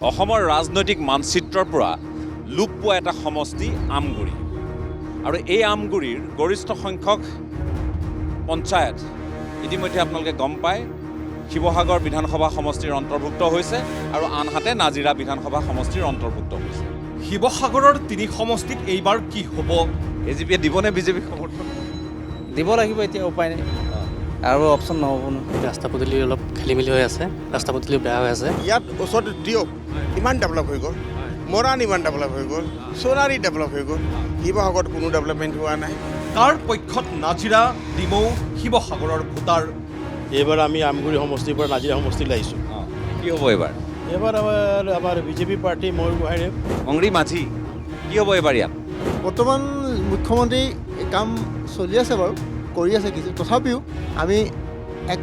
অসমৰ ৰাজনৈতিক মানচিত্ৰৰ পৰা লোপ পোৱা এটা সমষ্টি আমগুৰি আৰু এই আমগুৰিৰ গৰিষ্ঠ সংখ্যক পঞ্চায়ত ইতিমধ্যে আপোনালোকে গম পায় শিৱসাগৰ বিধানসভা সমষ্টিৰ অন্তৰ্ভুক্ত হৈছে আৰু আনহাতে নাজিৰা বিধানসভা সমষ্টিৰ অন্তৰ্ভুক্ত হৈছে। শিৱসাগৰৰ 3 সমষ্টিত এইবাৰ কি হ'ব? এজিপিয়ে দিবনে বিজেপি সমৰ্থন? দিব লাগিব, এতিয়া উপায় নাই আৰু অপশ্যন নহ'ব ন। ৰাস্তা পদূলি অলপ খেলি মেলি হৈ আছে, ৰাস্তা পদূলি বেয়া হৈ আছে। ইয়াত ওচৰত দিয়ক ইমান ডেভেলপ হৈ গ'ল, মৰাণ ইমান ডেভেলপ হৈ গ'ল, সোণাৰী ডেভেলপ হৈ গ'ল, শিৱসাগৰত কোনো ডেভেলপমেণ্ট হোৱা নাই। কাৰ পক্ষত নাজিৰা, ডিমৌ, শিৱসাগৰৰ ভোটাৰ? এইবাৰ আমি আমগুৰি সমষ্টিৰ পৰা নাজিৰা সমষ্টিলৈ আহিছোঁ। কি হ'ব এইবাৰ? এইবাৰ আমাৰ বিজেপি পাৰ্টি ময়ূৰ গোহাঁইৰে অংৰী মাঝি কি হ'ব এইবাৰ ইয়াত? বৰ্তমান মুখ্যমন্ত্ৰী কাম চলি আছে বাৰু, কৰি আছে কিছু, তথাপিও আমি এক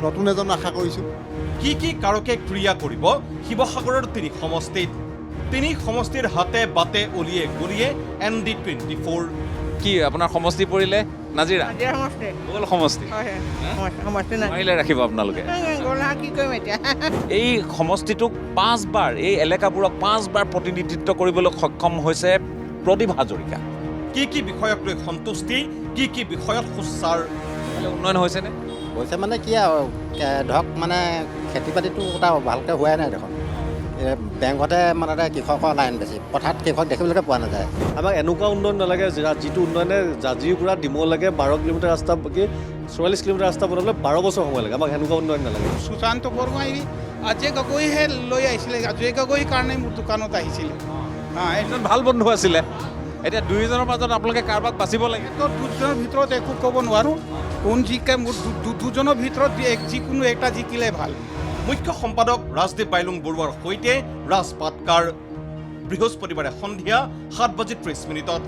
নতুন এজন আশা কৰিছোঁ। কি কি কাৰকে ক্ৰিয়া কৰিব শিৱসাগৰৰ 3 সমষ্টিত? 3 সমষ্টিৰ হাতে বাটে অলিয়ে গলিয়ে ND24। কি আপোনাৰ সমষ্টি পৰিলে নাজিৰা? গ'ল সমষ্টি মাৰিলে ৰাখিব আপোনালোকে। এই সমষ্টিটোক 5 বাৰ, এই এলেকাবোৰক 5 বাৰ প্ৰতিনিধিত্ব কৰিবলৈ সক্ষম হৈছে প্ৰদীপ হাজৰিকা। কি কি বিষয়ক লৈ সন্তুষ্টি, কি কি বিষয়ত সুচাৰ? উন্নয়ন হৈছেনে? হৈছে মানে কি আৰু ধৰক মানে খেতি বাতিটো এটা ভালকৈ হোৱাই নাই দেখোন। বেংকতে মানে কৃষকৰ লাইন বেছি, পথাৰত কৃষক দেখিবলৈকে পোৱা নাযায়। আমাক এনেকুৱা উন্নয়ন নালাগে যিটো উন্নয়নে জাজিৰ পৰা ডিমৌলৈকে 12 কিলোমিটাৰ ৰাস্তা, কি 44 কিলোমিটাৰ ৰাস্তা বনাবলৈ 12 বছৰ সময় লাগে। আমাক এনেকুৱা উন্নয়ন নালাগে। সুশান্ত বৰুৱাই অজয় গগৈহে লৈ আহিছিলে, অজয় গগৈৰ কাৰণে মোৰ দোকানত আহিছিলে। এজন ভাল বন্ধু আছিলে, এতিয়া দুয়োজনৰ মাজত আপোনালোকে কাৰোবাক বাচিব লাগে। দুজনৰ ভিতৰত একো ক'ব নোৱাৰোঁ, কোন জিকে মোৰ দুজনৰ ভিতৰত যিকোনো এটা জিকিলে ভাল। মুখ্য সম্পাদক ৰাজদীপ বাইলুং বৰুৱাৰ সৈতে ৰাজ পাটকাৰ, বৃহস্পতিবাৰে সন্ধিয়া 7:30 মিনিটত।